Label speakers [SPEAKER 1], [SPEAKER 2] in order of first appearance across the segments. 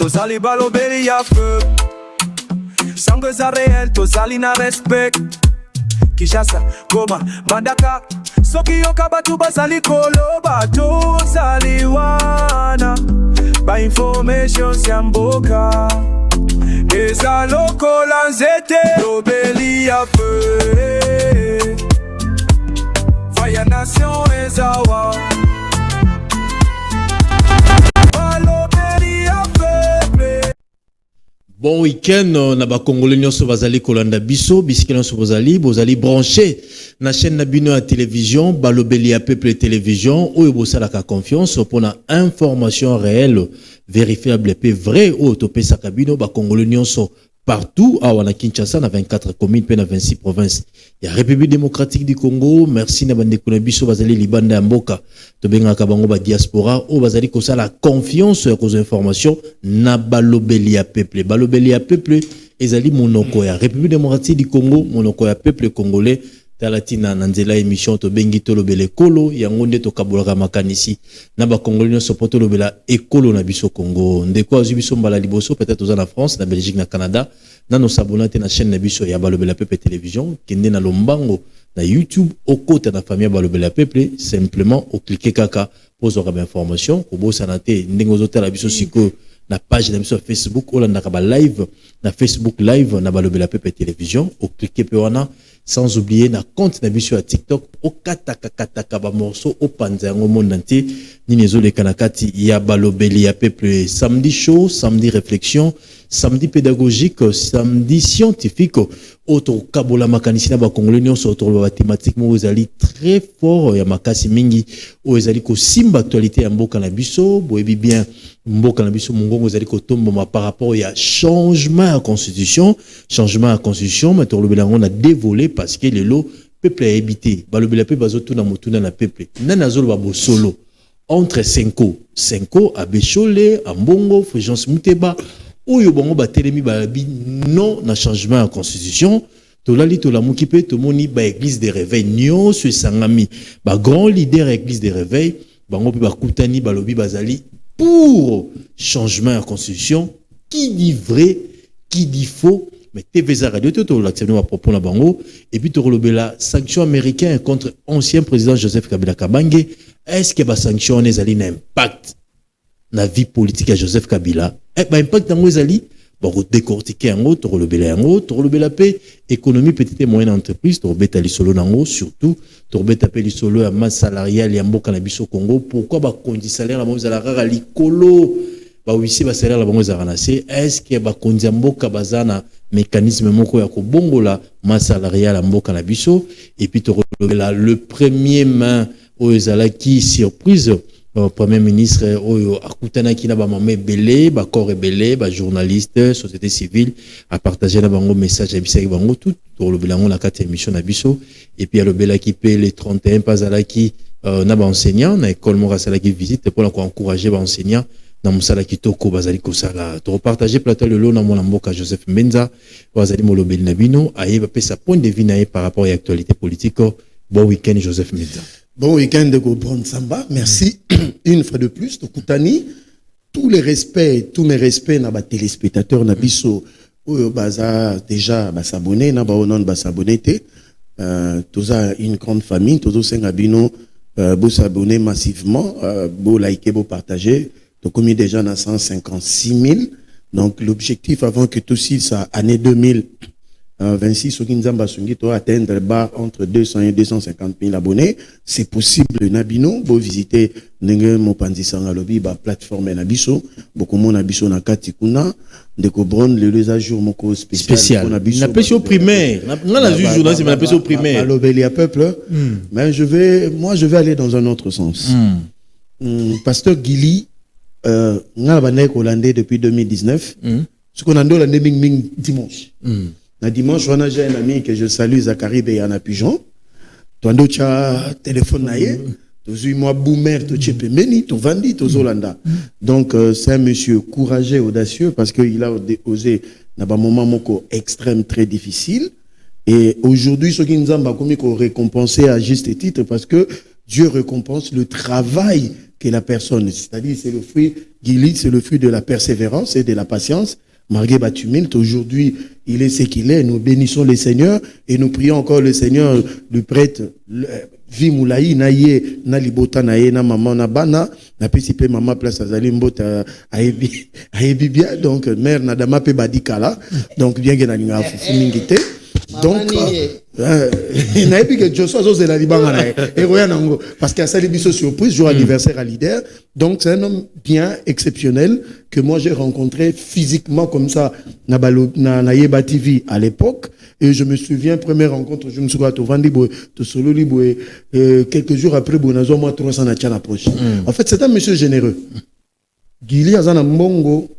[SPEAKER 1] tozali balobeli ya feu sango za réel tozali na respect Kishasa, Goma, Mandaka soki yoka batu bazali koloba tozali wana ba information siamboka eza lokola nzete lobeli ya feu Fire Nation ezawa
[SPEAKER 2] Bon week-end na ba Congolais nyonso bazali kolanda biso bisika nyonso bozali branché na chaîne na bino ya télévision balobeli ya peuple télévision oyo bosalaka confiance pour na information réelle vérifiable et vrai oyo topesaka bino ba Congolais nyonso partout à Kinshasa na 24 communes pe na 26 provinces ya République démocratique du Congo. Merci na bandeko na biso bazali libanda ya mboka to bengaka bango ba diaspora o bazali ko sala confiance aux informations na balobeli ya peuple ezali monoko ya République démocratique du Congo, monoko ya peuple congolais. Talatina nanzela émission to bengi to lobele kolo yango nde to kabolaka makanisi na ba Congolais nyonso poto lobela ekolo na biso Congo ndeko azu biso mbala liboso peut-être aux en France na Belgique na Canada na nos abonnés na chaîne na biso ya balobela peuple télévision kende na lombango na YouTube au côté na famille balobela peuple simplement au cliquer kaka pour avoir information ko bo sanate ndengo zotala biso siko na page na biso Facebook olanda ka ba live na Facebook live na balobela peuple télévision au cliquer pe wana. Sans oublier na compte na biso ya TikTok o kataka ba morceau o panza ngo monde entier ni nezo le kanakati ya balobeli ya peuple samedi show, samedi réflexion, samedi pédagogique, samedi scientifique auto kabola makanisi na ba Congolais nyonso autour ba thématique mo ezali très fort ya makasi mingi o ezali ko simba actualité ya mboka na biso boyebi bien mboka na biso mongongo ezali ko tomba par rapport ya changement à constitution mais to lobela ngo na dévolé parce que le lot peuple a habité balobela pe bazotuna motuna na peuple nana zolo ba solo entre 5 à Bécholé à Mbongo Fulgence Muteba oyo bango batelemi balabi non na changement à constitution tolali tolamuki pe tomoni ba église de réveil nyonso esangami ba grand leader église de réveil bango pe bakutani balobi bazali pour changement à constitution qui dit vrai qui dit faux mais TVZ Radio to l'accepter à propos na bango et puis to relobela sanction américain contre ancien président Joseph Kabila Kabange est-ce que ba sanction les ali na impact na vie politique à Joseph Kabila ba impact dans ezali ba décortiquer en autre relobela pe économie petite et moyenne entreprise to beta li solo nango surtout to beta pe li solo ya masse salariale ya mboka na biso Congo pourquoi ba kondi salaire la bango za la rara likolo ba wisi ba salaire la bango za ranase est-ce que ba kondi mboka bazana mécanisme moko ya ko bongola masse salariale ya mboka na biso et puis to relobela le premier main o ezalaki surprise Premier ministre oyo akutana ki na ba mama ebele ba corps ebele ba journaliste société civile a partagé na bango message ya bisaki bango tout to lobela ngo na kati émission na biso et puis lobela ki pe les 31 pas alaki na ba enseignant na école moko sala ki visite pour encourager ba enseignant na musala kitoko bazali ko sala to partager plateau le lo na mona mboka Joseph Menza bazali molobeli na bino ayeba pesa point de vue na par rapport à l'actualité politique. Bon week-end Joseph Menza.
[SPEAKER 3] Bon week-end de Gobron Samba. Merci une fois de plus. Tokutani, tous mes respects na ba téléspectateurs na biso oyo baza déjà ba s'abonner na ba onon ba s'abonner té toza une grande famille tozo senga bino bo s'abonner massivement bo liker bo partager to commis déjà na 156 000 donc l'objectif avant que tout ça année 2026 Okinzamba Sungi to atteindre le bar entre 200 et 250 000 abonnés. C'est possible Nabino, bo visiter Nenge Mopanzi Sangalobi, ba plateforme Nabiso, beaucoup mon Nabiso na Katikuna, de Cobron, le 2 à jour moko spécial.
[SPEAKER 2] Na pêche au primaire. Na journaliste, mais na pêche au primaire.
[SPEAKER 3] Alobeli à peuple. Mais je vais aller dans un autre sens. Pasteur Gili, nga banek hollandais depuis 2019. Ce qu'on a dans l'année dimanche. Na dimanche, on a un ami que je salue, Zachary Beyana Pigeon. Toi, tu as téléphone naïe. Tu as moi boomer, tu as meni, tu vandi, tu Zolanda. Donc, c'est un monsieur courageux, audacieux, parce qu'il a osé, dans un moment extrême, très difficile. Et aujourd'hui, ce qui nous a récompensé à juste titre, parce que Dieu récompense le travail que la personne, c'est-à-dire c'est le fruit, Guili, c'est le fruit de la persévérance et de la patience. Margué Batumil, aujourd'hui, il est ce qu'il est. Nous bénissons le Seigneur et nous prions encore le Seigneur, le prêtre, Vimoulaï, Naye, Nalibota, Naye, na maman, na bana, na pisipe maman place Azali Mbota, Aebi bien, donc, mère Nadama pe badikala, donc, bien que n'a fufu mingite. Donc, naebi que Joshua Zose la libanga et Royanango, parce qu'il y a ça les biso surprise, jour anniversaire à leader. Donc, c'est un homme bien exceptionnel que moi j'ai rencontré physiquement comme ça, na Yeba TV à l'époque. Et je me souviens, première rencontre, je me souviens, quelques jours après, Bonazo, moi, 300 na tchana proche. En fait, c'est un monsieur généreux. Guili Azana Mbongo,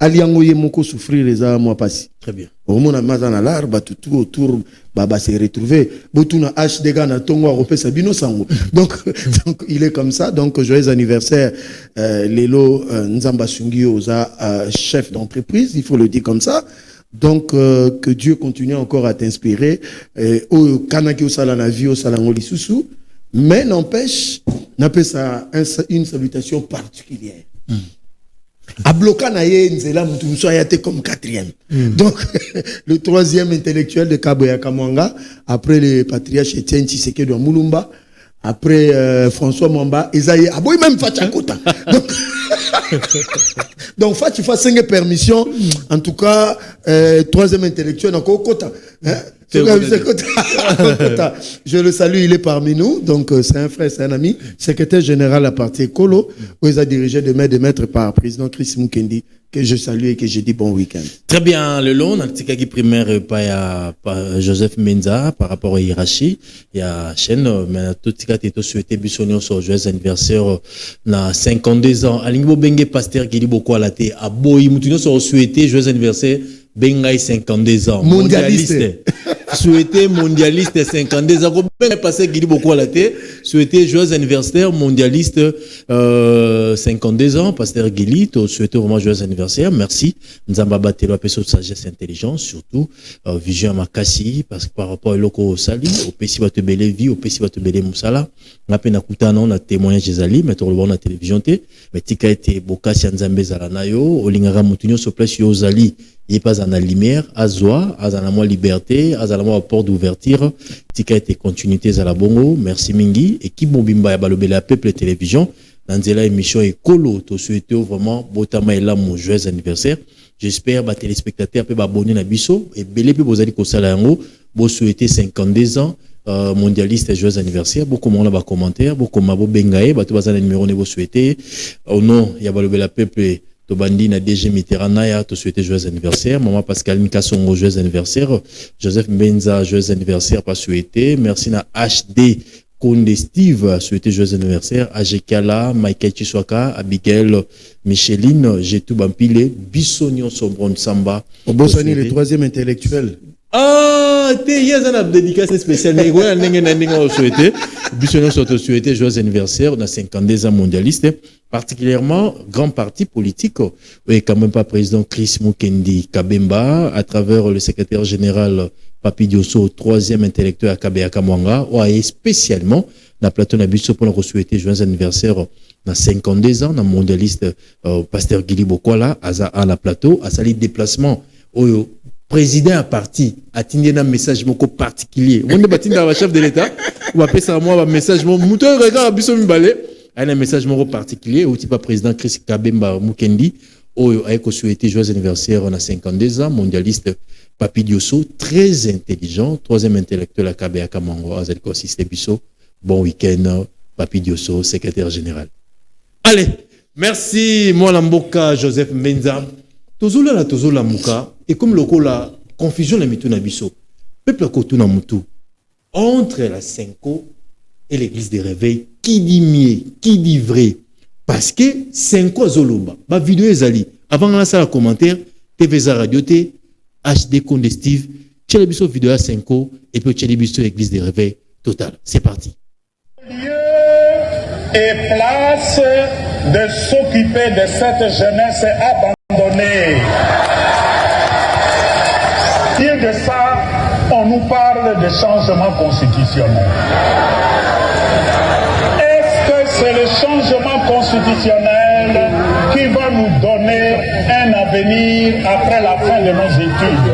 [SPEAKER 3] Aliango Yemoko souffrir les âmes, moi, passi.
[SPEAKER 2] Très bien.
[SPEAKER 3] Au moment où Mazana l'arbre, tout autour, Baba s'est retrouvé. Botuna H, des gars, na Tongo, Europé, Sabino Sango. Donc, il est comme ça. Donc, joyeux anniversaire, Lelo Nzamba Sungi Oza, chef d'entreprise, il faut le dire comme ça. Donc, que Dieu continue encore à t'inspirer. Au Kanaki au Salanavi, au Salangoli Soussou. Mais n'empêche, n'appelle ça une salutation particulière. Abloka Naye Nzela Moutoumso a été comme quatrième. Donc, le troisième intellectuel de Kaboya Kamwanga, après le patriarche Etienne Tshisekedi de Moulumba, après François Mwamba, Esaïe, aboy même Fachakota. Donc, Fachi fa 5 permissions, en tout cas, troisième intellectuel, encore Kota. Je le salue, il est parmi nous. Donc, c'est un frère, c'est un ami. Secrétaire général à parti Ekolo, où il a dirigé de maître par président Chris Mukendi, que je salue et que je dis bon week-end.
[SPEAKER 2] Très bien, le long, dans le qui primaire, pas Joseph Menza, par rapport à Hirachi, il y a chaîne, mais tout ce qui a souhaité Bissonio sur joyeux anniversaire, na 52 ans. Alingbo Bengue Pasteur qui dit beaucoup à la télé, à Boy, Moutinho sur souhaité joyeux anniversaire, Bengai 52 ans.
[SPEAKER 3] Mondialiste.
[SPEAKER 2] Souhaité mondialiste 52 ans. Bien passé qui dit beaucoup à la télé, souhaité joyeux anniversaire mondialiste 52 ans. Pasteur Guili, souhaité vraiment joyeux anniversaire. Merci. Nzamba Batelo, personne de sagesse intelligence, surtout vision Makassi, parce que par rapport à l'oko sali, au PC va te belé vie, au PC va te belé Moussala. On a peine à couper non, on a témoignage des Ali, mais on le voit na télévision té. Mais tika été Bokassi Nzambe Zalanayo, Olingara Moutinho se place yo Zali. Il n'est pas en la lumière, à Zoa, à la liberté, à la porte d'ouverture. Tika été continuité à la bongo. Merci Mingi. Et qui Bobimba ya balobé la peuple télévision. Dans la émission Ekolo, to souhaité vraiment Botama et là mon joyeux anniversaire. J'espère que les téléspectateurs peuvent abonner à Bisso et belé pe bozali ko sala yango. Bo souhaité 52 ans. Mondialiste joyeux anniversaire. Beaucoup de gens commentaire, beaucoup de gens bengaye, batu bazana numéro ne bo souhaité. Au nom ya balobé la peuple Tobandi na DG Mitterrand ya te souhaiter joyeux anniversaire. Maman Pascaline Kassongo joyeux anniversaire. Joseph Benza joyeux anniversaire pas souhaité. Merci na HD Konde Steve souhaiter joyeux anniversaire. Ajekala, Michael Chiswaka, Abigail, Micheline, Jetou Bampile, Bissonio Sobron Samba.
[SPEAKER 3] Bosani le troisième intellectuel.
[SPEAKER 2] Ah, t'es hier un dédicace spécial. Mais ouais, on souhaité. Bissonio souhaité joyeux anniversaire. On a 52 ans mondialiste. Particulièrement, grand parti politique, et quand même pas président Chris Mukendi Kabemba, à travers le secrétaire général Papi Diosso, troisième intellectuel à Kabeya Kamwanga, et spécialement, dans plateau Nabiso pour nous souhaiter joyeux anniversaire dans 52 ans, dans mondialiste, pasteur Guili Bokwala, à la plateau, à salir déplacement, au président à parti, a tenu un message moko particulier. On est bâti dans la chef de l'État, on va passer à moi un message, mon mouton regarde Abiso Mbale. Un message particulier au type président Chris Kabemba Mukendi a souhaité joyeux anniversaire on a 52 ans mondialiste Papi Diosso très intelligent troisième intellectuel à Kabeya Kamango Azelko Systé Bisso bon week-end Papi Diosso secrétaire général. Allez merci moi Lamboka Joseph Menza tozola muka et comme loko la confusion la mituna biso peuple kotuna mutu entre la Senko et l'église des réveils, qui dit mieux, qui dit vrai. Parce que c'est quoi Zoloba? Ma vidéo est allée. Avant de lancer le commentaire, TVza Radio T, HD Konde Steve, Tchélébiso vidéo à 5 et puis Tchélébiso l'église des réveils total. C'est parti.
[SPEAKER 4] Lieu et place de s'occuper de cette jeunesse abandonnée. Pire de ça, on nous parle de changement constitutionnel. professionnelle qui va nous donner un avenir après la fin de nos études,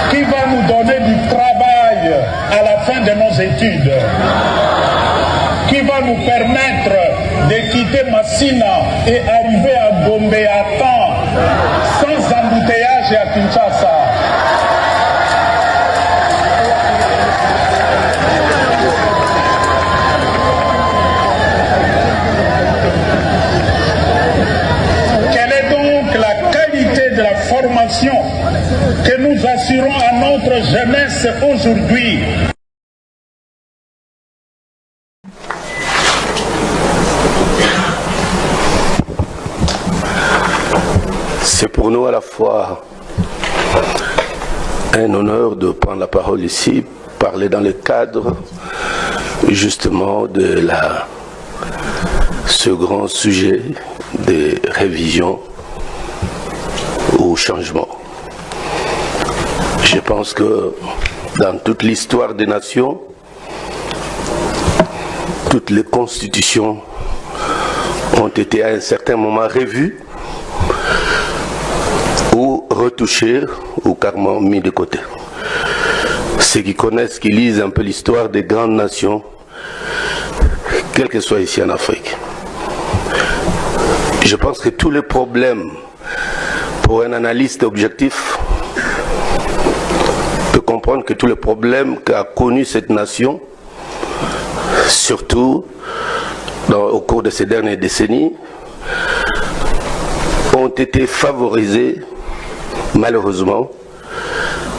[SPEAKER 4] qui va nous donner du travail à la fin de nos études, qui va nous permettre de quitter Massina et arriver à Gombe à temps, sans embouteillage à Kinshasa. Quelle est donc la qualité de la formation que nous assurons à notre jeunesse aujourd'hui?
[SPEAKER 5] C'est pour nous à la fois un honneur de prendre la parole ici, parler dans le cadre justement de ce grand sujet de révision ou changement. Je pense que dans toute l'histoire des nations, toutes les constitutions ont été à un certain moment revues ou retouchés ou carrément mis de côté. Ceux qui connaissent, qui lisent un peu l'histoire des grandes nations, quel que soit ici en Afrique, je pense que tous les problèmes, pour un analyste objectif, peut comprendre que tous les problèmes qu'a connus cette nation, surtout au cours de ces dernières décennies, ont été favorisés malheureusement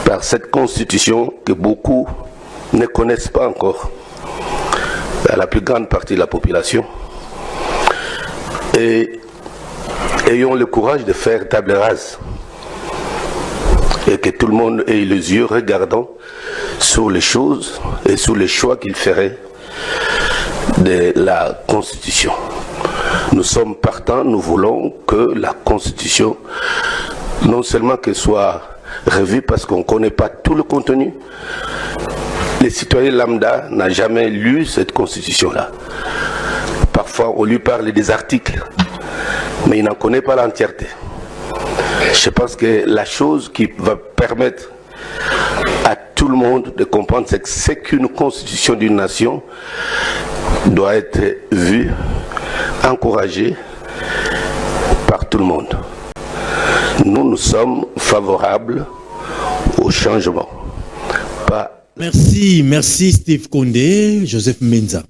[SPEAKER 5] par cette constitution que beaucoup ne connaissent pas encore, à la plus grande partie de la population, et ayons le courage de faire table rase et que tout le monde ait les yeux regardant sur les choses et sur les choix qu'il ferait de la constitution. Nous sommes partants, nous voulons que la constitution non seulement qu'elle soit revue parce qu'on ne connaît pas tout le contenu. Les citoyens lambda n'ont jamais lu cette constitution-là. Parfois, on lui parle des articles, mais il n'en connaît pas l'entièreté. Je pense que la chose qui va permettre à tout le monde de comprendre, c'est que c'est qu'une constitution d'une nation doit être vue, encouragée par tout le monde. Nous sommes favorables au changement.
[SPEAKER 2] Merci Steve Condé, Joseph Menza.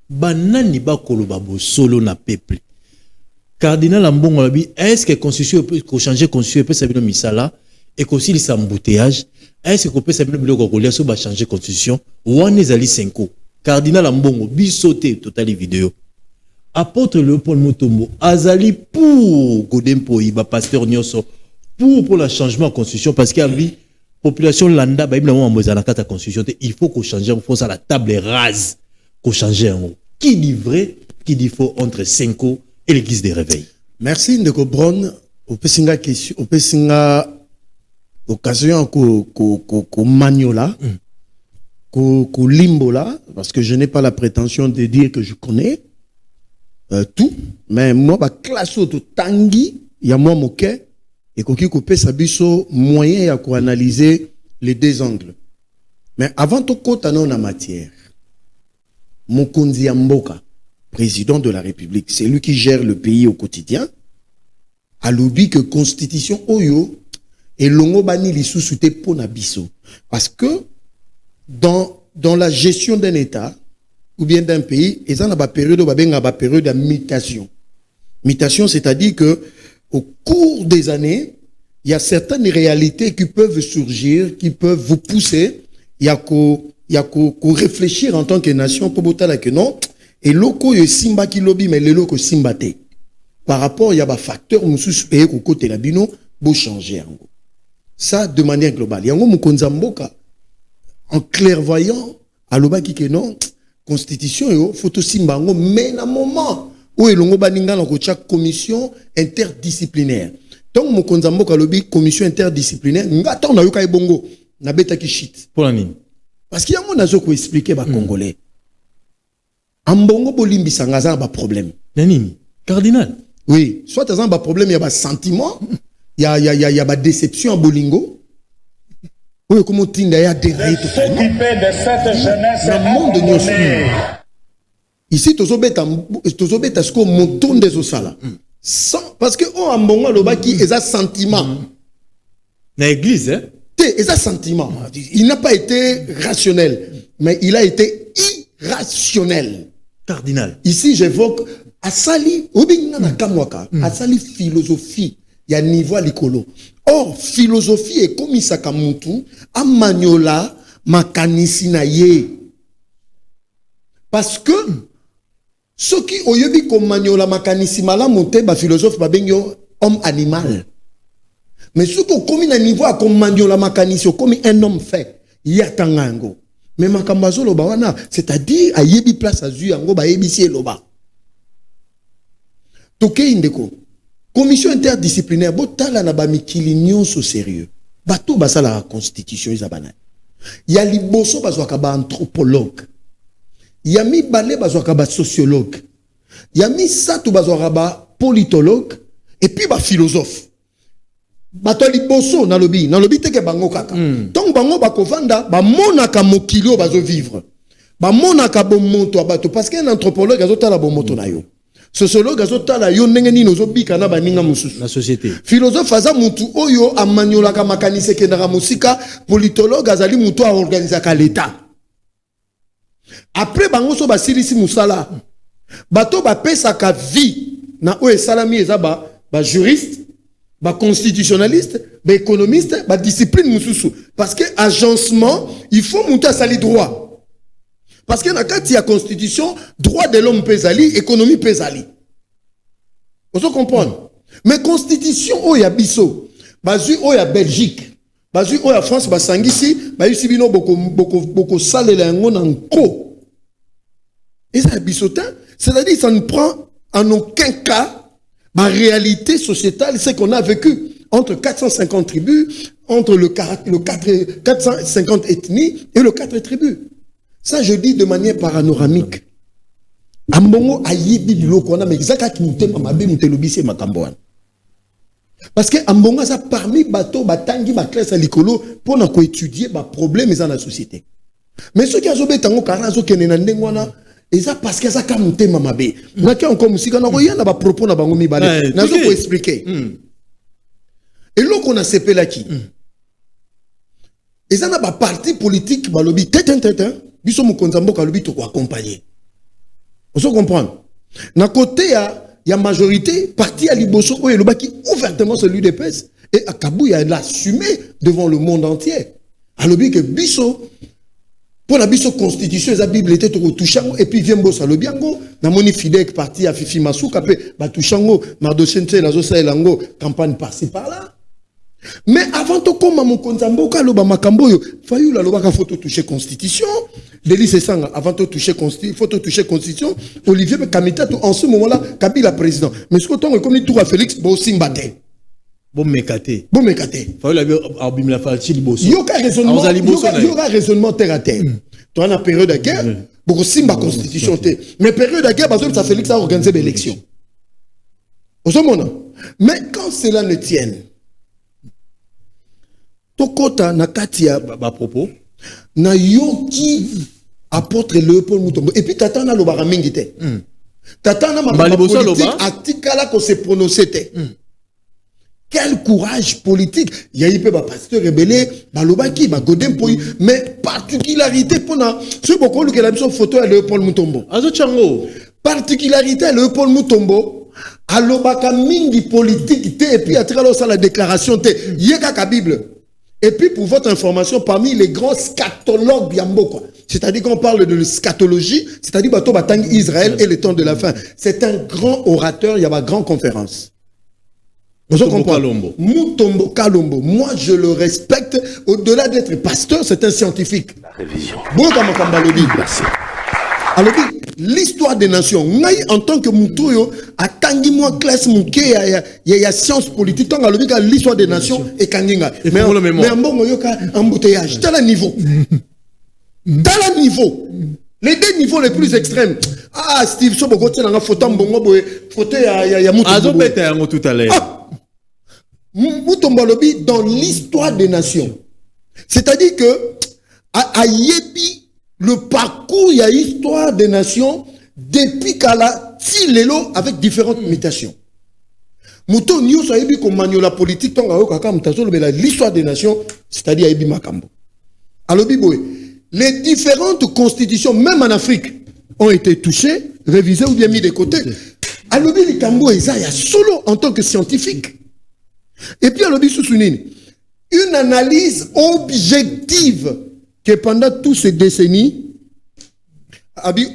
[SPEAKER 2] Banani ba koloba bo solo na peuple. Cardinal Ambongo labi, est-ce que la constitution peut changer, constitution peut s'abîmer misala et qu'aussi il s'embouteillage, est-ce qu'on peut s'abîmer biloko kolia so ba changer constitution wan ezali 5 ans. Cardinal Ambongo bisoté total vidéo. Apôtre Léopold Mutombo azali pour Godempo iba pasteur Nyoso pour le changement de constitution parce qu'il y a la population landa ba ibna mo la constitution, il faut qu'on change, il faut ça la table rase qu'on change en haut. Qui dit vrai, qui dit faux entre 5 ans et l'église des réveils.
[SPEAKER 3] Merci Ndeko Brown. Au pesinga question, au pesinga occasion ko maniola, ko limbola, parce que je n'ai pas la prétention de dire que je connais tout, mais moi ba classe au tangi, il y a moi moquet et koki kopé sabiso moyen ya ko analyser les deux angles. Mais avant to kota non en matière, Mokonzi Mboka, président de la République, c'est lui qui gère le pays au quotidien, a l'oubli que constitution oyo et longo bani li sous-souté pour nabiso. Parce que dans la gestion d'un État ou bien d'un pays, ils ont une période de mutation. Mutation, c'est-à-dire que au cours des années, il y a certaines réalités qui peuvent surgir, qui peuvent vous pousser. Il y a qu'au réfléchir en tant que nation pour botter que non. Et loko yo simba ki lobby mais le loko simba te. Par rapport il y a des facteurs mususu payé ko côté la bino bo changer yango. Ça de manière globale. Yango Mokonzi Mboka en clairvoyant alobaki que non constitution yo photo simba ngo mais na moment où elongo baninga na ko chaque commission interdisciplinaire. Donc Mokonzi Mboka lobi commission interdisciplinaire ngata na yoka ebongo na beta ki shit.
[SPEAKER 2] Pour la nini?
[SPEAKER 3] Parce qu'il y a mon azo ko expliquer ba congolais. Ambongo bolimbisa ngaza ba problème.
[SPEAKER 2] Nani? Cardinal.
[SPEAKER 3] Oui, soit t'as un problème, il y a un sentiment, il y a une déception à Bolingo. Oui, comment tu as déraillé totalement.
[SPEAKER 4] S'occuper de cette jeunesse abandonnée.
[SPEAKER 3] Ici, tu as ce qu'on monte des osala. Parce que on a un bon loba qui est un sentiment.
[SPEAKER 2] Dans l'église, hein?
[SPEAKER 3] C'est un sentiment. Il n'a pas été rationnel, mais il a été irrationnel.
[SPEAKER 2] Cardinal.
[SPEAKER 3] Ici, j'évoque Asali, Obingana Kamwaka, Asali philosophie, il y a niveau à l'écolo. Or, philosophie est comme Isakamutu, Amanyola, Makanisi na ye. Parce que, ceux qui ont eu comme Manyola, Makanisi malamonte, ba philosophe, ba benyo, homme animal. Mais ceux qui ont commis un niveau à comme Manyola, Makanisi, ont commis un homme fait, Yatangango. Mais Makambazo loba wana, c'est-à-dire, a yebi place à Zuyango, ba yebi si loba. Toke indeko. Commission interdisciplinaire, botala na ba mikili nyonso sérieux. Bato basala la constitution isabana. Ya liboso bazwaka ba anthropologue. Ya mi bale bazwaka ba sociologue. Ya mi sato bazwaka ba politologue et puis ba philosophe. Bato liboso na lobi teke bango kaka. Donc bango bakovanda ba monaka mokili bazo vivre. Ba monaka bo moto abato parce qu'un anthropologue azotala bo moto na yo. Sociologue azotala yo ndenge nini ozobika na baninga mususu
[SPEAKER 2] La société.
[SPEAKER 3] Philosophe aza mutu oyo amanyolaka makanise kendaka musika, politologue azali mutu a organisaka l'état. Après bango so basilisi musala. Bato ba pesaka vie na oyo salami eza ba juriste, ba constitutionnaliste, ba économiste, ba discipline mususu parce que agencement, il faut mutu a sali droit. Parce que dans la constitution, droit de l'homme pesali, économie pesali. Vous comprenez? Mais constitution, oh ya biso, bazu oh ya Belgique, bazu oh ya France, basangisi, bazu bino boko sale la ngon anko. Et ça bisotin, c'est-à-dire ça ne prend en aucun cas la réalité sociétale, c'est qu'on a vécu entre 450 tribus, entre le 450 ethnies et le 4 tribus. Ça, je dis de manière panoramique. Ambongo ayibi biloko na mais zaka ki mutema mabe mutelobisi makamboana. Parce que ambongo ça parmi bateau batangi ba classe à l'écolo pour na ko étudier ba problème dans la société. Mais ceux qui azobetango karazo kenena ndengwana eza parce que ça ka mutema mabe. Na ki encore musika na koyana ba propos na bango mibale. Na zo ko expliquer. Et là qu'on a sepé là qui. Et ça na ba parti politique balobi tetetetet. Biso mukonzambo kalobi to ko accompagner. Vous comprenez? Na côté ya majorité parti à liboso oyo lobaki ouvertement celui des PES et Akabu il a l'assumé devant le monde entier. Alobi que biso pour la biso constitution la Bible était to touchango et puis vient bossa lobiango na moni Fidek parti à Fifi Masuka pe ba touchango Mardochense la zo saelango campagne par-ci par-là. Mais avant de comme mon konzamboka loba makamboyo, fayu la loba ka photo toucher constitution, Delis Sanga avant de toucher constitution, photo toucher constitution, Olivier Kamita en ce moment-là Kabila président. Mais ce que ton comme tout à Félix Bosimbate.
[SPEAKER 2] Bon mekate.
[SPEAKER 3] Fayu
[SPEAKER 2] la abim la falchi liboso.
[SPEAKER 3] Yoka raisonnement terre à terre. Toi na période de guerre, beaucoup simba constitution té. Mais période de guerre parce ça Félix a organisé l'élection. Au ce moment. Mais quand cela ne tienne Tokota na katia
[SPEAKER 2] ba propos
[SPEAKER 3] na yoki apôtre Léopold Mutombo et puis tata na lobara mingite tata na ma politique atikala ko se prononcer quel courage politique ya yipe ba pasteur rebelle ba lobaki ba godem poyi mais particularité pona ce boko que la mission photo à Léopold Mutombo
[SPEAKER 2] azo chango
[SPEAKER 3] particularité à Léopold Mutombo alobaka mingi politique te et puis atikala ça la déclaration te yeka ka Bible. Et puis, pour votre information, parmi les grands scatologues Yambo, c'est-à-dire qu'on parle de scatologie, c'est-à-dire Bato Batang Israël et le temps de la fin. C'est un grand orateur, il y a une grande conférence. Mutombo Kalombo. Moi, je le respecte. Au-delà d'être pasteur, c'est un scientifique.
[SPEAKER 5] La révision.
[SPEAKER 3] Merci. Alors, l'histoire des nations, en tant que Moutoyo, a tangi moi classe mouké, il y a science politique, tant que l'histoire des nations et Kanginga. Mais en bon yoka embouteillage, dans le niveau. Dans le niveau. Les deux niveaux les plus extrêmes. Ah, Steve Soboko, tu as un photo mbongo, photo ya Moutombo.
[SPEAKER 2] Tout à l'heure.
[SPEAKER 3] Moutombo lobi dans l'histoire des nations. C'est-à-dire que à Yebi, le parcours, il y a l'histoire des nations depuis Kala Tilelo avec différentes mutations. Mouton News a Yebi comme la politique, l'histoire des nations, c'est-à-dire Yebi Makambo. Alors, les différentes constitutions, même en Afrique, ont été touchées, révisées ou bien mises de côté. Alors, les Kambo et Zaya solo en tant que scientifique. Et puis, alors, une analyse objective que pendant toutes ces décennies,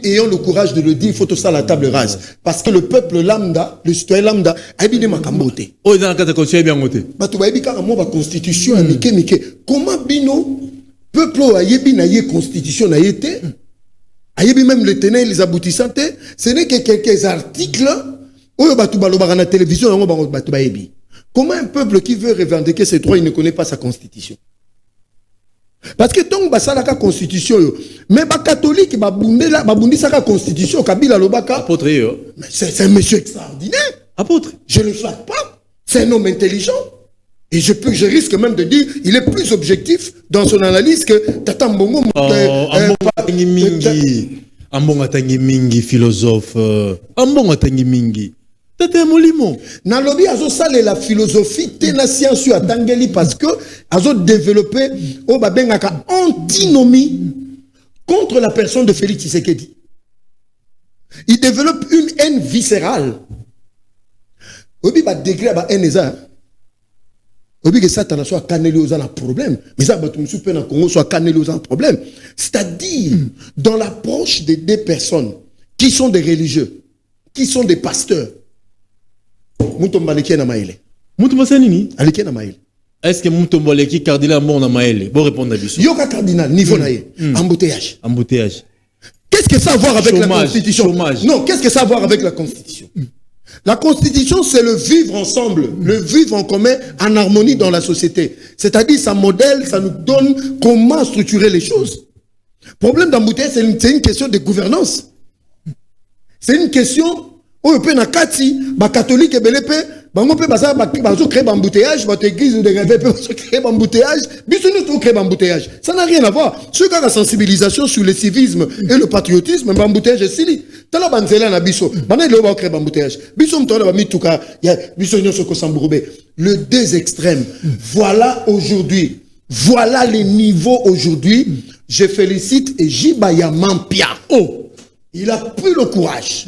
[SPEAKER 3] ayant le courage de le dire, il faut tout ça à la table rase. Parce que le peuple lambda, le citoyen lambda, a dit Makambote.
[SPEAKER 2] Oh, ils ont la constitution bien montée.
[SPEAKER 3] La constitution, comment bino, peuple a yebi na ye constitution na yete, a yebi même les tenants et les aboutissants, ce n'est que quelques articles, où batu balobara na télévision, batu ba yebi. Comment un peuple qui veut revendiquer ses droits, il ne connaît pas sa constitution? Parce que tant que ça la constitution, mais les catholiques, babundi sa constitution, Kabila Lobaka.
[SPEAKER 2] Apôtre,
[SPEAKER 3] c'est un monsieur extraordinaire.
[SPEAKER 2] Apôtre.
[SPEAKER 3] Je ne le flatte pas. C'est un homme intelligent. Et je risque même de dire, il est plus objectif dans son analyse que Tata Mbongo.
[SPEAKER 2] Ambongo Tangi Mingi, philosophe. Ambongo Tangi Mingi. Tata Molimo.
[SPEAKER 3] Nalobi azo sale la philosophie te la science à Tangeli parce que azo développé au babengaka antinomie contre la personne de Félix Tshisekedi. Il développe une haine viscérale. Obi ba degré ba haine eza. Obi que Satan soit canélé aux un problème. Mais ça ba tout super na Congo soit canélé aux un problème. C'est-à-dire dans l'approche des deux personnes qui sont des religieux, qui sont des pasteurs. Moutombo aleki na maele.
[SPEAKER 2] Moutombo nini?
[SPEAKER 3] Aleki na maele.
[SPEAKER 2] Est-ce que Moutombo aleki cardinal mon na maele? Bon répondre à biso.
[SPEAKER 3] Yoka cardinal niveau na ye. Embouteillage.
[SPEAKER 2] Embouteillage.
[SPEAKER 3] Qu'est-ce que ça a à voir avec
[SPEAKER 2] chômage,
[SPEAKER 3] la Constitution?
[SPEAKER 2] Chômage.
[SPEAKER 3] Non, qu'est-ce que ça a à voir avec la Constitution? La Constitution, c'est le vivre ensemble, le vivre en commun, en harmonie dans la société. C'est-à-dire, ça modèle, ça nous donne comment structurer les choses. Problème d'embouteillage, c'est une question de gouvernance. C'est une question où on peut na kati, ba catholique et belépé, ba on peut baza ba créer embouteillage, ba église de réveil peut créer embouteillage, biso nous tout créer embouteillage. Ça n'a rien à voir. Ce qui a la sensibilisation sur le civisme et le patriotisme, embouteillage est sili. Tala banzela na biso, bana le ba créer embouteillage. Biso mto ba mi tuka, ya biso nyoso ko sambourbe. Le deux extrêmes. Voilà aujourd'hui. Voilà les niveaux aujourd'hui. Je félicite Jibaya Mampia. Oh, il a pris le courage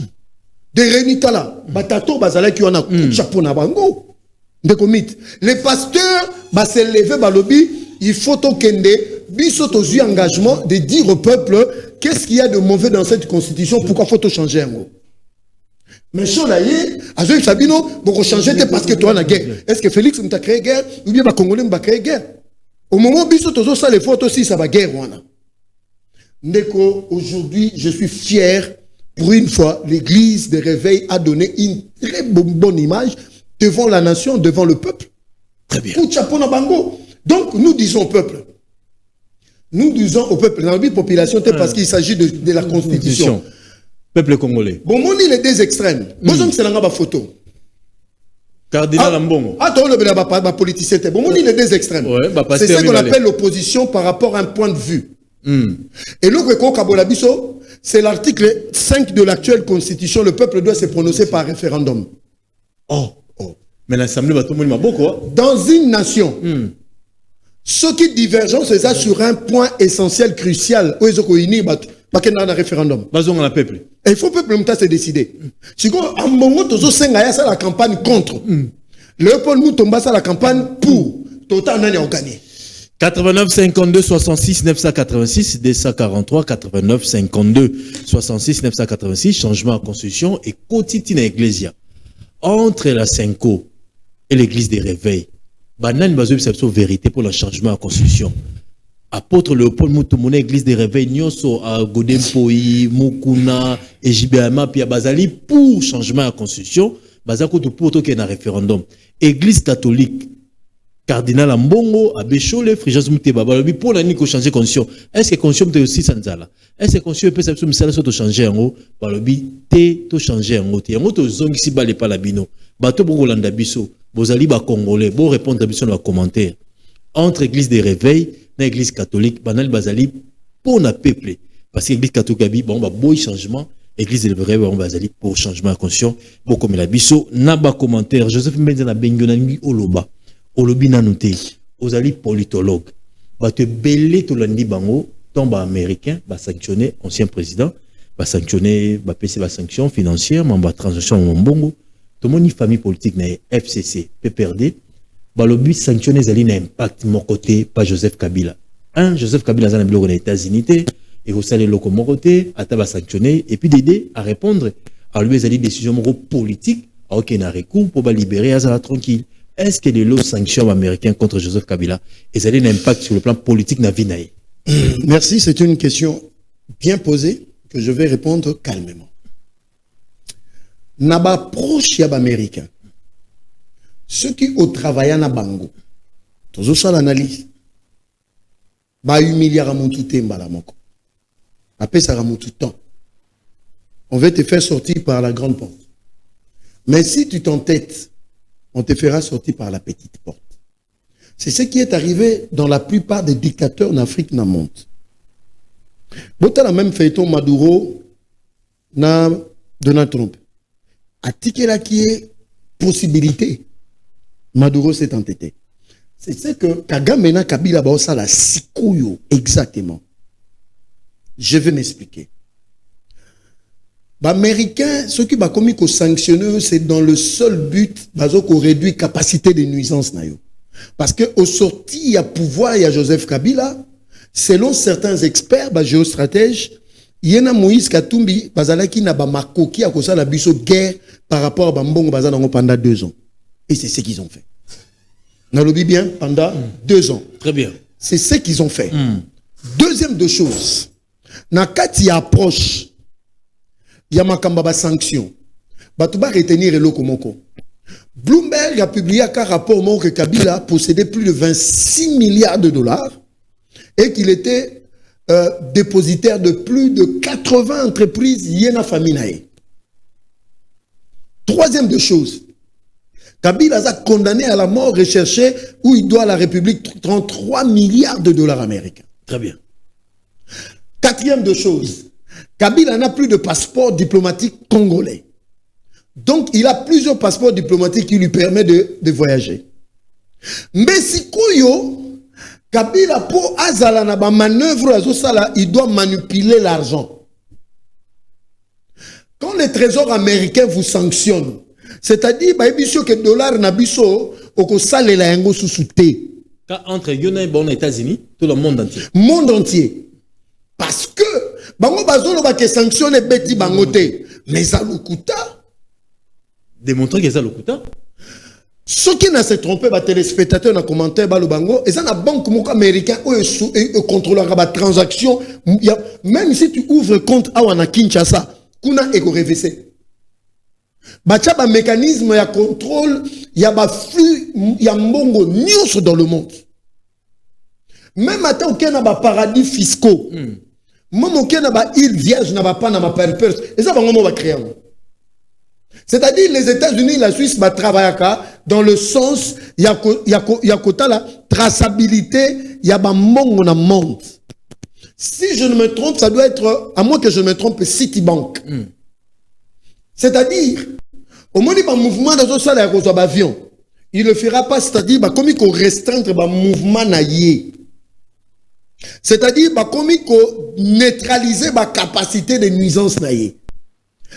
[SPEAKER 3] de Renitala, Batato Bazala qui en a chapeau na bango. De commit. Les pasteurs va se lever balobi, il faut au kende, bisoto zu engagement de dire au peuple qu'est-ce qu'il y a de mauvais dans cette constitution, pourquoi faut changer un mot. Mais Cholaye, Azoï Sabino, pour changer parce que toi na guerre. Est-ce que Félix m'a créé guerre ou bien ba Congolais m'a créé guerre? Au moment où bisoto ça les photos aussi ça va guerre wana. Ndeko, aujourd'hui, je suis fier. Pour une fois, l'église de réveil a donné une très bonne image devant la nation, devant le peuple.
[SPEAKER 2] Très bien.
[SPEAKER 3] Donc, nous disons au peuple. Nous disons au peuple, dans la population, parce qu'il s'agit de la constitution.
[SPEAKER 2] Peuple congolais.
[SPEAKER 3] Bon, on dit les deux extrêmes. Moi, c'est la photo.
[SPEAKER 2] Cardinal Ambongo.
[SPEAKER 3] Attends, le politicien. Bon, on dit les deux extrêmes.
[SPEAKER 2] Ouais,
[SPEAKER 3] c'est ce qu'on appelle l'opposition par rapport à un point de vue. Et le c'est l'article 5 de l'actuelle constitution. Le peuple doit se prononcer par référendum.
[SPEAKER 2] Oh. Mais l'Assemblée va tout le monde beaucoup.
[SPEAKER 3] Dans une nation, ce qui divergence, c'est ça sur un point essentiel, crucial. Où ils ont réuni, pas qu'il y a un référendum.
[SPEAKER 2] Basons à la peuple.
[SPEAKER 3] Et il faut que le peuple se décider. Si vous avez un moment, vous avez la campagne contre. Léopold Moutomba, ça la campagne pour. Total, on a gagné.
[SPEAKER 2] 89 52 66 986 243 89 52 66 986 changement de constitution et quotidien Ecclesia entre la Senko et l'église des réveils. Banane bazo perception vérité pour le changement de constitution. Apôtre Léopold Moutomone église des réveils nyoso à Godempoi Mukuna et Jibeama puis Bazali pour changement de constitution bazako pour to que na référendum. Église catholique Cardinal Ambongo, Abéchole, Frigence Mouteba, balobi pour la nico changer conscience. Est-ce que conscience te aussi sanzala? Est-ce que conscience peut s'absolument ça to changer en haut? Balobi te to changer en haut. En haut to zong si balé pas la bino. Bato bo Rolanda biso, bozali ba congolais, bo répondre à biso dans les commentaires. Entre église des réveils et église catholique, banal bazali pour na peuple. Parce que l'église catholique bon ba boy changement, église des réveils on bazali pour changement conscient. Bo comme la biso na ba commentaire. Joseph Menza na bengonangi oloba. Olobi nanoté, ozali politologue. Ba te belé to landi bango, tombe américain, ba sanctionner ancien président, ba sanctionner, ba PC ba sanction financière, ba transaction mbongo. Tout le monde famille politique na FCC, PPRD, ba lobi sanctionner zali na impact mon côté pas Joseph Kabila. Joseph Kabila zana biloko na États-Unis et au salé loko mon côté, ata ba sanctionner et puis d'aider à répondre à lui zali décision politique, à aucun recours pour ba libérer Azala tranquille. Est-ce que les lots sanctions américains contre Joseph Kabila ont un impact sur le plan politique na vinaï?
[SPEAKER 3] Merci, c'est une question bien posée que je vais répondre calmement. Naba proche yab américain. Ceux qui au travail na bango. Toujours ça l'analyse. Ba humilier à mon tout mbala moko. Après ça mon tout temps. On va te faire sortir par la grande porte. Mais si tu t'entêtes, on te fera sortir par la petite porte. C'est ce qui est arrivé dans la plupart des dictateurs en Afrique na monde. Bota la même feuilleton Maduro na Donald Trump. Attiqué là qui est possibilité. Maduro s'est entêté. C'est ce que Kagame na Kabila ba ça la sikuyo exactement. Je vais m'expliquer. Américains, ceux qui ont commis sanctionner, c'est dans le seul but qu'on réduit la capacité de nuisance. Parce qu'au sorti, il y a pouvoir, il y a Joseph Kabila. Selon certains experts, géostratèges, il y a Moïse Katumbi, qui n'a pas marqué qui a causé la guerre par rapport à Bambongo pendant 2 ans. Et c'est ce qu'ils ont fait. On a lobby bien pendant 2 ans.
[SPEAKER 2] Très bien.
[SPEAKER 3] C'est ce qu'ils ont fait. Deuxième de choses, Nakati approche. Il y a ma sanction. Batouba retenir le Komoko. Bloomberg a publié un rapport que Kabila possédait plus de 26 milliards de dollars et qu'il était dépositaire de plus de 80 entreprises Yéna Faminae. Troisième de chose, Kabila a condamné à la mort recherché où il doit à la République 33 milliards de dollars américains.
[SPEAKER 2] Très bien.
[SPEAKER 3] Quatrième de chose, Kabila n'a plus de passeport diplomatique congolais. Donc, il a plusieurs passeports diplomatiques qui lui permettent de voyager. Mais si Koyo, Kabila, pour Azala na ba manœuvre, il doit manipuler l'argent. Quand les trésors américains vous sanctionnent, c'est-à-dire, que le dollar na biso, oko sale la yango sous-souté.
[SPEAKER 2] Entre Yona et bon États-Unis, tout le monde entier.
[SPEAKER 3] Monde entier. Parce que, bango bazolo ba ke sanctionne beti bangote, mais ça lukuta.
[SPEAKER 2] Démontrant que ça lukuta.
[SPEAKER 3] Ceux qui ne se trompé, les téléspectateurs dans les commentaires, et ça, la banque américaine contrôlera la transaction. Même si tu ouvres compte à Kinshasa, kuna eko révisé. Bacha ba mécanisme ya contrôle, il y a ba flux, il y a mbongo news dans le monde. Même à temps qu'il y a ba paradis fiscaux. Même qu'il y a ba île vierge n'a pas na ma purpose. Et ça va créer. C'est-à-dire les États-Unis, la Suisse va travailler dans le sens il y a quota la traçabilité, il y a ba mbongo na monde. Si je ne me trompe, ça doit être, à moins que je me trompe, Citibank. C'est-à-dire, au moment où mouvement dans un salaire avion, il ne le fera pas, c'est-à-dire, comme il faut restreindre le mouvement naïe. C'est-à-dire, comme il faut neutraliser la capacité de nuisance naïe.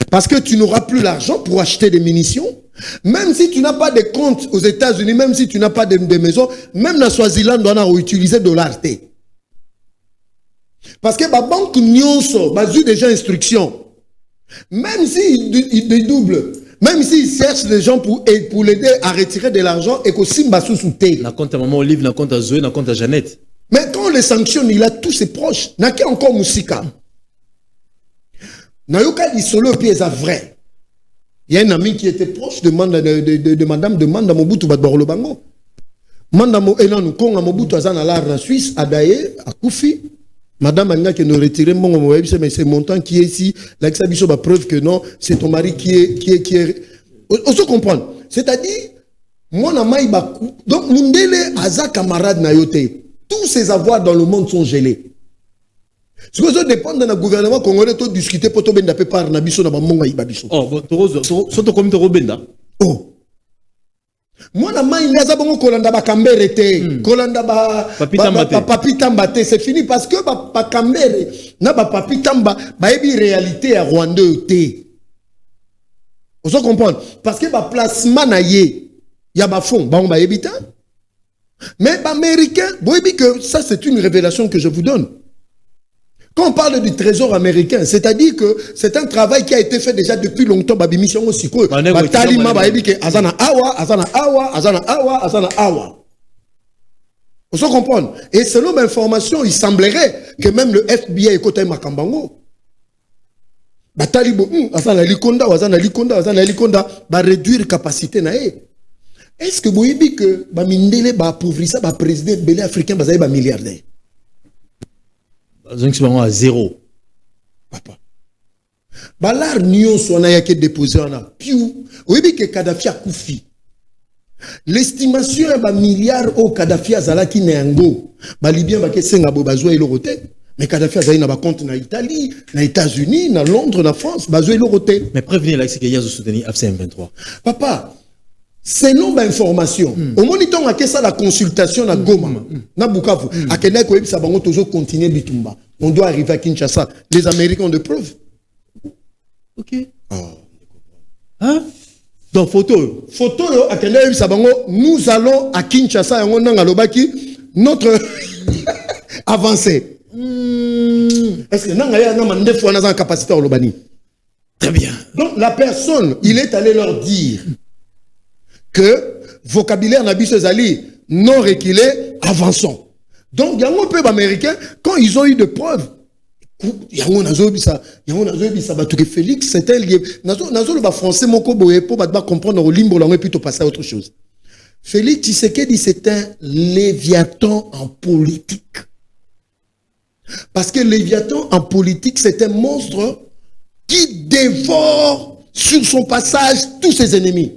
[SPEAKER 3] Parce que tu n'auras plus l'argent pour acheter des munitions. Même si tu n'as pas de compte aux États-Unis, même si tu n'as pas de maison, même dans Swaziland, on doit utiliser de l'art. Parce que la banque Nyonso a eu déjà instruction. Même s'il dédouble, même s'il cherche des gens pour l'aider à retirer de l'argent et que Simba sous-souté.
[SPEAKER 2] Na compte à maman Olive, na compte à Zoé, na compte à Jeannette.
[SPEAKER 3] Mais quand on les sanctionne, il a tous ses proches. N'a qu'à encore Moussika. Nayoka Isolo pieds à vrai. Il y a un ami qui était proche de madame de Mobutu Badbaro Bango. Mandamo Enanu Konga Mobutu Azan à l'art en Suisse, à Daé, à Koufi. Madame Anga qui nous retire mon mot, mais c'est mon temps qui est ici. Là, ça a preuve que non, c'est ton mari qui est. On se comprend. C'est-à-dire, moi, na maï bakou. Donc, Mundele Aza camarade na yote. Tous ses avoirs dans le monde sont gelés. Ce que ça dépend de notre gouvernement congolais, tout discuter pour tout benda par Nabiso na bamonga ibabiso.
[SPEAKER 2] Oh, bon, surtout comme tu benda.
[SPEAKER 3] Oh. Moi, na maï naza bongo kolanda ba kambere te, kolanda ba papi tamba te. C'est fini parce que ba kambere na ba papi tamba ba ebi réalité à Rwandais te. On se comprend parce que ba placement na ye ya ba fond ba on ba ebita. Mais ba américain, vous voyez que ça c'est une révélation que je vous donne. Quand on parle du trésor américain, c'est-à-dire que c'est un travail qui a été fait déjà depuis longtemps. Babi mission aussi quoi. Talima ba ebike azana awa. On se comprend. Et selon mes informations, il semblerait que même le FBI est côté Makambango. Ba talibo azana likonda ba réduire capacité na e. Est-ce que vous voyez que ba mindele ba appauvrir ça ba président belé africain ba ba milliardaire?
[SPEAKER 2] Donc c'est à zéro.
[SPEAKER 3] Papa. Balar nyon sona ya ke déposé en a. Piou. Oui que Kadhafi a koufi. L'estimation est un milliard au Kadhafi azala ki nengo. Ba Libyen ba ke senga bo bazwa elorote. Mais Kadhafi azali na ba compte na Italie, na États-Unis, na Londres, na France, bazwa elorote.
[SPEAKER 2] Mais prévenez là que y a soutenir AFC M23.
[SPEAKER 3] Papa. Selon l'information, au moniteur a ça la consultation à Goma, na Bukavu, à Kenya ko ça bango toujours continuer bitumba. On doit arriver à Kinshasa. Les Américains ont de preuves.
[SPEAKER 2] OK. Hein? Donc photo
[SPEAKER 3] à Kenya ça bango, nous allons à Kinshasa et on a lobaki notre avancée. Est-ce que nanga na mande fois na capacité au lobani?
[SPEAKER 2] Très bien.
[SPEAKER 3] Donc la personne, il est allé leur dire que vocabulaire nabiso zali non reculé, avançons. Donc il y a un peuple américain quand ils ont eu de preuves. Il y a un que Félix c'était lié. Nazo le français moko boye pour comprendre au limbo langue plutôt passer à autre chose. Félix Tshisekedi c'est un léviathan en politique. Parce que léviathan en politique c'est un monstre qui dévore sur son passage tous ses ennemis.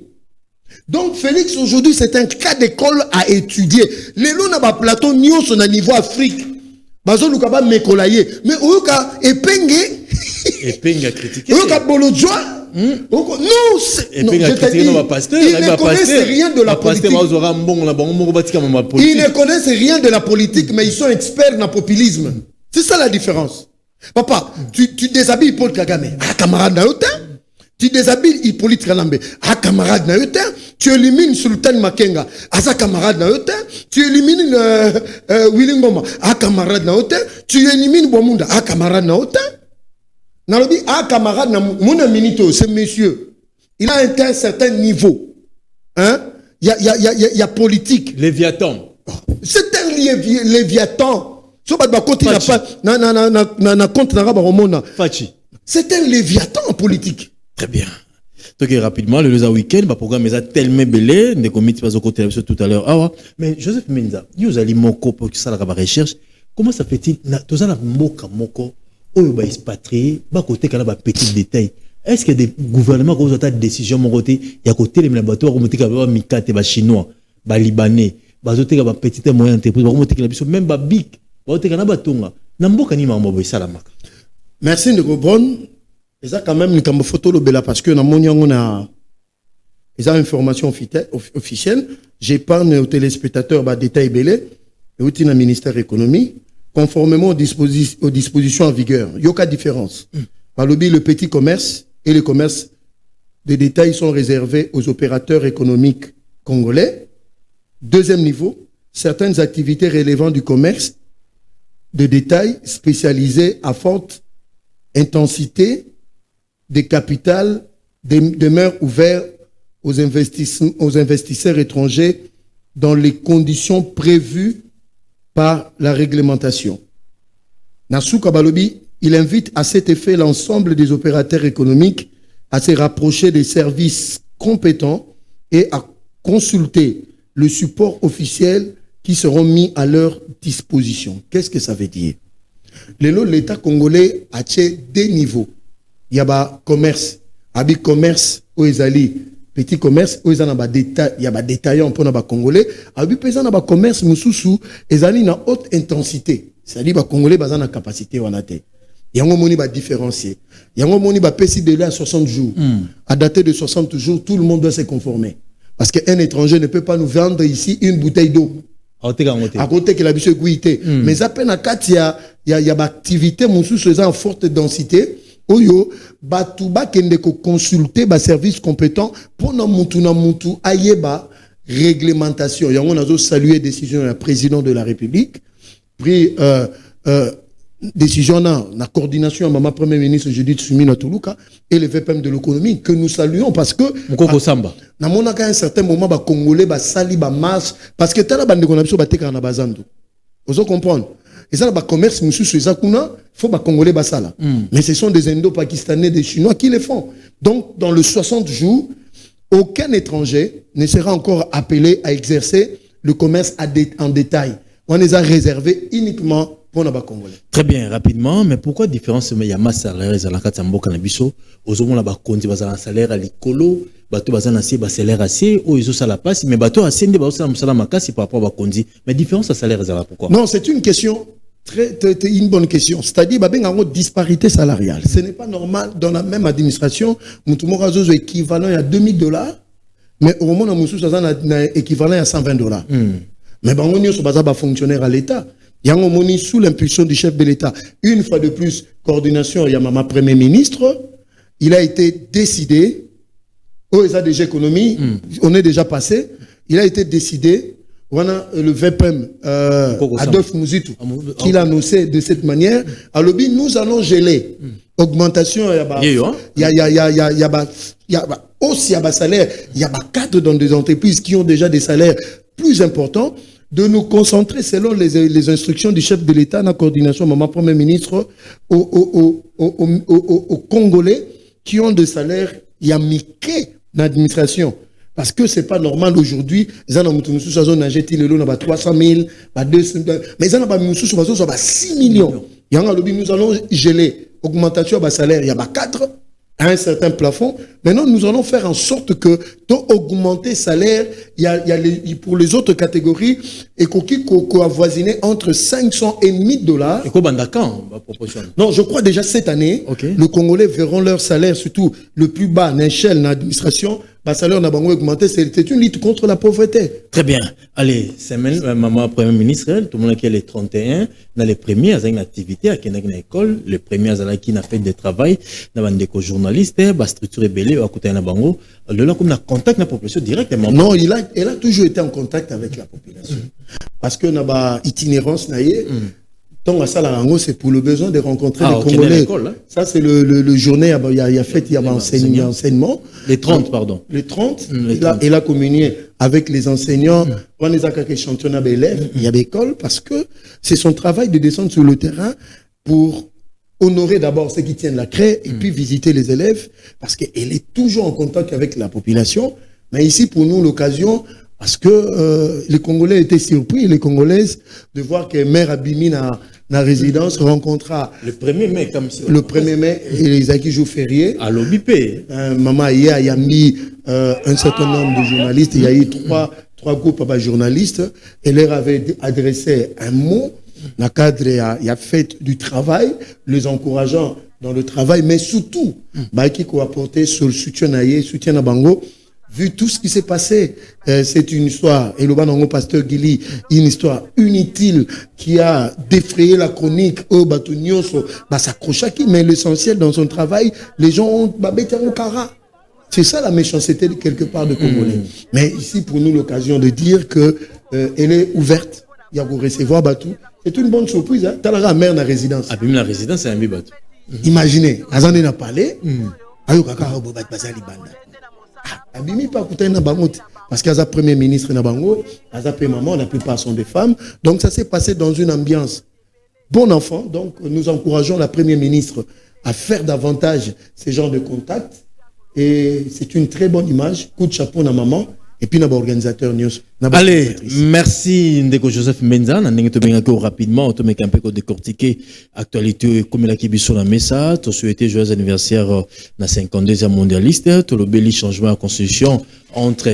[SPEAKER 3] Donc Félix aujourd'hui c'est un cas d'école à étudier. Les lots n'a pas plateau ni au son niveau Afrique. Bazo lukaba mekolaye. Mais oyoka epenge
[SPEAKER 2] à critiquer.
[SPEAKER 3] Oyoka bolodjoa. Non, il ne connaissent rien de la politique. Ils ne connaissent rien de la politique, mais ils sont experts dans le populisme. C'est ça la différence. Papa, tu déshabilles Paul Kagame. Ah, camarade Nayotin. Tu déshabilles Hippolyte Kalambe. Ah, camarade Nayotin. Tu élimines Sultan Makenga. Ah, ça, camarade Nayotin. Tu élimines Willy Ngoma. Ah, camarade Nayotin. Tu élimines Bwamunda. Ah, camarade Nayotin. Nalobi, ah, camarade Nayotin. Minito, ce monsieur, il a atteint un certain niveau. Hein? Il y a politique.
[SPEAKER 2] Léviathan.
[SPEAKER 3] C'est un léviathan. C'est un léviathan en politique.
[SPEAKER 2] Très bien. Donc rapidement, le week-end, le programme est tellement belé, des comités pas au côté tout à l'heure. Ah, mais Joseph Menza, vous allez moko pour que ça la recherche. Comment ça fait-il? Tous ça la moko, ou ba expatrié, ba côté kana ba petit détail. Est-ce que des gouvernements qui ont des décisions mon côté, il y a côté les laboratoires remonter ka ba mikate ba chinois, ba libanais, ba zoté ka ba petite moyenne entreprise, ba remonter ka même ba big.
[SPEAKER 3] Merci de Gobron. Et ça quand même une photo le bela parce que dans mon on a les informations officielles. J'épargne aux téléspectateurs bah détails belé et aussi dans le ministère de l'économie conformément aux dispositions en vigueur. Il y a aucune différence. Par le petit commerce et le commerce de détail sont réservés aux opérateurs économiques congolais. Deuxième niveau, certaines activités relevant du commerce de détail spécialisés à forte intensité des capitales demeurent ouverts aux investisseurs étrangers dans les conditions prévues par la réglementation. Nassouka Balobi, il invite à cet effet l'ensemble des opérateurs économiques à se rapprocher des services compétents et à consulter le support officiel qui seront mis à leur disposition. Qu'est-ce que ça veut dire? L'État congolais a des niveaux. Il y a commerce, commerce aux Ezali, petit commerce aux Ezali, il y a détaillant pour les Congolais, il commerce mususu Ezali na haute intensité. C'est-à-dire les Congolais ont une capacité à Il y a un moni différencier. Il y a un moni qui de là à 60 jours. À dater de 60 jours, tout le monde doit se conformer. Parce qu'un étranger ne peut pas nous vendre ici une bouteille d'eau. À côté que la biche est mais à peine à 4, il y a une activité en forte densité. Oyo, batuba kende ko consulter ba service compétent pour na mutu ayeba réglementation. Yango nazo saluer décision du président de la République pris décision na coordination à maman premier ministre Judith Suminwa Tuluka et le VPM de l'économie que nous saluons parce que
[SPEAKER 2] Mukoko Samba
[SPEAKER 3] na mona ka un certain moment ba congolais ba sali ba marche parce que tala bande ko na biso ba teka na bazandu. Vous comprendre? Et ça, le commerce, il faut que les Congolais fassent ça. Mais ce sont des Indo-Pakistanais, des Chinois qui le font. Donc, dans les 60 jours, aucun étranger ne sera encore appelé à exercer le commerce en détail. On les a réservés uniquement pour les Congolais.
[SPEAKER 2] Très bien, rapidement, mais pourquoi différence il y a masse salaire et la katambo canabiso aux hommes là-bas konti bazana salaire à l'écolo bateau bazana assez bas salaire assez ou ils ont ça la passe mais bateau assez ne bazana musala makasi par rapport à konti mais différence à salaire et pourquoi?
[SPEAKER 3] Non, c'est une question une bonne question. C'est-à-dire bah ben en disparité salariale. Ce n'est pas normal dans la même administration mutumorazo équivalent à $2000 mais au moment où nous sommes équivalent à $120. Mais bah on y est basé fonctionnaire à l'État. Il y a un moment sous l'impulsion du chef de l'État. Une fois de plus, coordination, il y a ma premier ministre. Il a été décidé, au ESA économie, on est déjà passé. Il a été décidé, on a le VPM, Adolphe Mouzitou, qui l'a annoncé de cette manière. À l'objet, nous allons geler. Augmentation, il y a aussi un salaire, il y a cadres dans des entreprises qui ont déjà des salaires plus importants. De nous concentrer selon les instructions du chef de l'État, en coordination, maman premier ministre, aux Congolais qui ont des salaires yamiqués dans l'administration. Parce que c'est pas normal aujourd'hui, ils ont 300 000, 200 000, mais ils ont 6 millions. Nous allons geler augmentation de salaire, il y a 4 à un certain plafond. Maintenant, nous allons faire en sorte que augmenter salaire, pour les autres catégories, et qui avoisiner entre $500 et $1000.
[SPEAKER 2] Et quoi, proportion?
[SPEAKER 3] Non, je crois déjà cette année, les Congolais verront leur salaire, surtout le plus bas, en échelle, dans l'administration, le salaire n'a pas augmenté, c'est une lutte contre la pauvreté.
[SPEAKER 2] Très bien. Allez, semaine, maman premier ministre, tout le monde qui est les 31, dans les premiers, il y a une activité à l'école, les premiers, qui n'a fait des travail, dans des journalistes, la structure est belle, à côté de Bango, là, comme on contact la population directement.
[SPEAKER 3] Non, il a toujours été en contact avec la population. Parce que n'a itinérance naïe. Donc à ça c'est pour le besoin de rencontrer les Congolais. Ça c'est le journée il y a fait il y a enseignement.
[SPEAKER 2] Les 30 pardon.
[SPEAKER 3] Les 30 il a communié avec les enseignants. On les a quelques championnats d'élèves, il y a des écoles parce que c'est son travail de descendre sur le terrain pour honorer d'abord ceux qui tiennent la craie et puis visiter les élèves parce qu'elle est toujours en contact avec la population. Mais ici pour nous l'occasion parce que les Congolais étaient surpris, les Congolaises, de voir que Mère Abimi na résidence rencontra
[SPEAKER 2] le 1er mai comme ça.
[SPEAKER 3] Le 1er mai et les acquis jours fériés.
[SPEAKER 2] À l'OBP.
[SPEAKER 3] Maman hier il y a mis un certain nombre de journalistes, il y a eu trois groupes de journalistes et leur avait adressé un mot dans le cadre il y a fait du travail, les encourageant dans le travail mais surtout qui a apporté sur le soutien à Bango. Vu tout ce qui s'est passé, c'est une histoire, et le banango pasteur Gili, une histoire inutile qui a défrayé la chronique au Batunioso, mais l'essentiel dans son travail, les gens ont cara. C'est ça la méchanceté quelque part de Congolais. Mais ici, pour nous, l'occasion de dire que elle est ouverte. Il y a pour recevoir Batou. C'est une bonne surprise. T'as la mère dans la résidence.
[SPEAKER 2] Ah, puis la résidence, c'est un Batou.
[SPEAKER 3] Imaginez, Azane n'a parlé. Abimi pas coûter na bango parce qu'il y a un premier ministre na bango, il y a un maman, la plupart sont des femmes. Donc ça s'est passé dans une ambiance bon enfant. Donc nous encourageons la première ministre à faire davantage ces genres de contacts et c'est une très bonne image. Coup de chapeau na maman et puis na ba organisateur news.
[SPEAKER 2] Allez, merci Ndeko Joseph Menza. Na ndenge to benga rapidement, to meka un peu ko décortiquer actualité comme la kibiso na mesa, to souhaiter joyeux anniversaire na 52e mondialiste, to le beli changement de constitution entre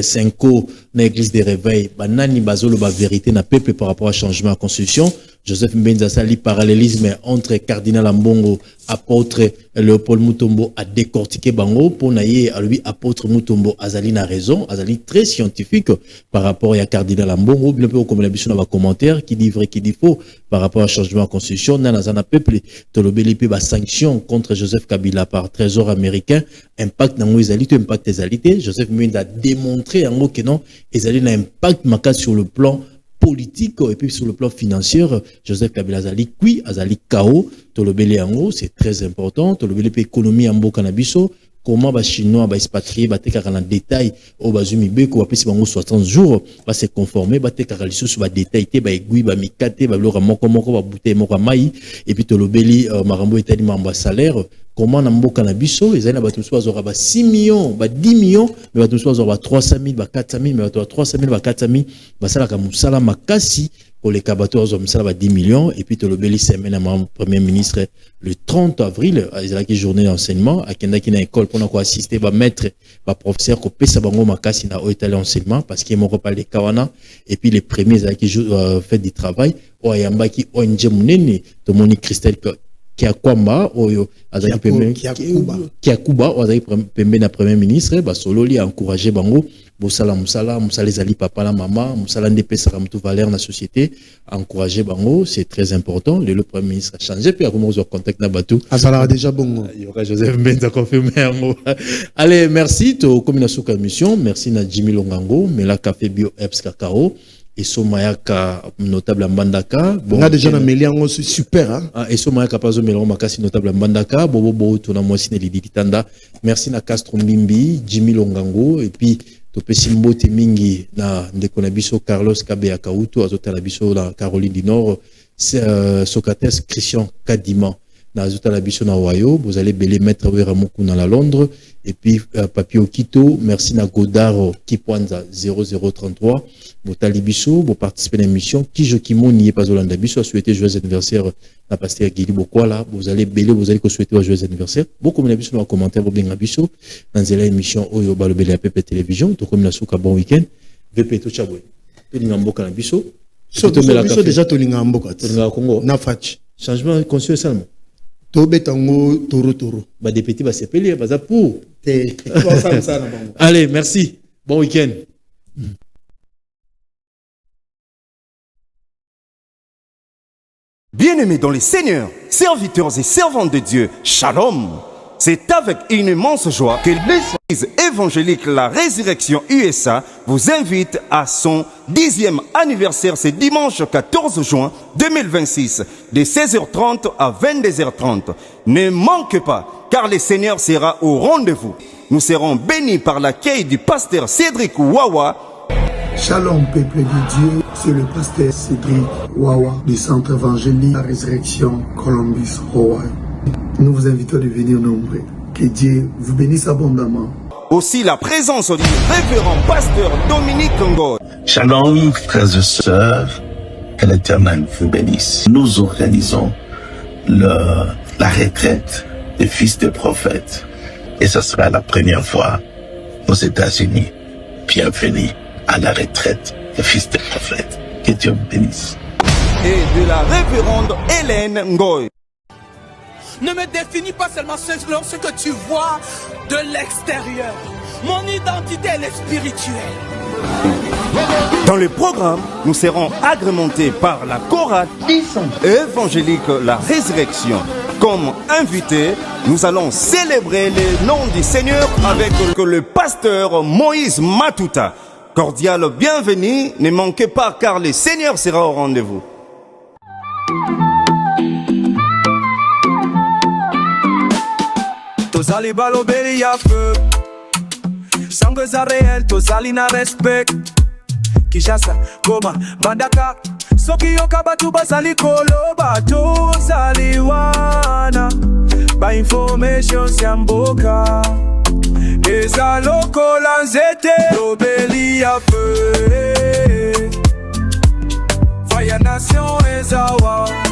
[SPEAKER 2] Senko na église des réveils, banani bazolo ba vérité na peuple par rapport à changement de constitution. Joseph Mbenza sali parallélisme entre cardinal Ambongo apôtre Léopold Mutombo a décortiqué bango pour naïe à lui apôtre Mutombo azali na raison, azali très scientifique par rapport à cardinal Ambongo, bien peu comme l'habitude dans les commentaires qui dit vrai qui dit faux par rapport à changement de constitution na zana peuple tolobeli pe ba sanction contre Joseph Kabila par trésor américain impact nango ezali to impact ezalité. Joseph Mbenza a démontré en gros que non ezali na impact maka sur le plan politique et puis sur le plan financier. Joseph Kabila azali kui azali KO tolobeli yango c'est très important. Tolobeli pe économie ambo canabiso comment ba chinois ba expatriés ba tekaka na détail au bazumi beko ba pesi bango 60 jours ba se conformer ba tekaka lisusu ba détail te ba egui ba mikate ba biloko moko ba bouteille moko mai et puis tolobeli marambo etali mamba salaire comment na mboka na biso ezali na bato mosusu bazwaka ba 6 millions ba 10 millions mais bato mosusu bazwaka ba 300 000 ba 400 000 mais bato ba 300 000 ba 400 000 basalaka mosala makasi pour les kabato bazwa mosala ba 10 millions et puis tolobeli semaine à mon premier ministre le 30 avril ezalaki journée d'enseignement akendaki na école pour na ko assister ba maître ba professeur ko pesa bango makasi na etali enseignement parce qu'il moko parle de kawana et puis les premiers ezalaki fait du travail o ayambaki ONG munene to moni Christelle Kiakwamba oyo azali pembe Kiakuba azali pembe na premier ministre ba sololi a encourager bango bosala musala ezali papa la maman musala ndepesa ka mutu valeur na société encourager bango c'est très important le premier ministre a changé puis a commencé à contact na batou
[SPEAKER 3] azala déjà bongo
[SPEAKER 2] yoka Joseph Mbenza confirmé yango. Allez merci to combinaison mission merci na Jimmy Longango Mela Café Bio Eps Kakao et Somayaka notable à Mbandaka.
[SPEAKER 3] Bon, on a déjà un mélange super. Hein?
[SPEAKER 2] Et Somayaka pas mélange makasi notable à Mbandaka. Bobo tona mwasi ne liditanda. Merci na Castro Mbimbi, Jimmy Longango et puis topesi mbote mingi na ndeko na biso Carlos Kabea Kautu azota na biso na Caroline du Nord. Socrates Christian Kadima na azota na biso na Wayo. Vous allez belé mettre Weramoku na la Londres et puis Papi Okito. Merci na Godard Kipwanza 0033. Botali biso, vous participez à l'émission. Qui je qui n'y est pas Olanda biso a souhaité joyeux anniversaire na pasteur Guili Bokwala. Vous allez belé, vous allez souhaiter un joyeux anniversaire. Beaucoup de biso dans les commentaires, vous bien biso dans l'émission Oyo Balobeli à PP Télévision. Tout comme la souka bon week-end. VP to chabwe. To lingamboka na biso.
[SPEAKER 3] So déjà to lingamboka.
[SPEAKER 2] To lingamboka
[SPEAKER 3] na fatch.
[SPEAKER 2] Changement conscient seulement.
[SPEAKER 3] To betango toro.
[SPEAKER 2] Ba des petits ba sepeli ba za pour.
[SPEAKER 3] Ça
[SPEAKER 2] Allez, merci. Bon week-end.
[SPEAKER 6] Bien-aimés dans les seigneurs, serviteurs et servantes de Dieu, Shalom. C'est avec une immense joie que l'église évangélique La Résurrection USA vous invite à son 10e anniversaire ce dimanche 14 juin 2026 de 16h30 à 22h30. Ne manquez pas car le Seigneur sera au rendez-vous. Nous serons bénis par l'accueil du pasteur Cédric Wawa.
[SPEAKER 7] Shalom peuple de Dieu, c'est le pasteur Cédric Wawa du centre évangélique La Résurrection Columbus, Hawaii. Nous vous invitons de venir nombreux. Que Dieu vous bénisse abondamment.
[SPEAKER 6] Aussi la présence du révérend pasteur Dominique Ngoy.
[SPEAKER 8] Shalom frères et sœurs, que l'Éternel vous bénisse. Nous organisons la retraite des fils de prophètes et ce sera la première fois aux États-Unis. Bienvenue à la retraite des fils de prophètes. Que Dieu vous bénisse.
[SPEAKER 6] Et de la révérende Hélène Ngoy.
[SPEAKER 9] Ne me définis pas seulement ce que tu vois de l'extérieur. Mon identité, elle est spirituelle.
[SPEAKER 6] Dans le programme, nous serons agrémentés par la chorale évangélique La Résurrection. Comme invité, nous allons célébrer le nom du Seigneur avec le pasteur Moïse Matuta. Cordial bienvenue, ne manquez pas car le Seigneur sera au rendez-vous.
[SPEAKER 1] Tozali balobeli ya feu sango za réel tozali na respect Kishasa, Goma, Mandaka soki yoka batu bazali koloba tozali wana ba information siamboka eza lokola nzete lobeli pays à feu. Fire Nation Ezawa.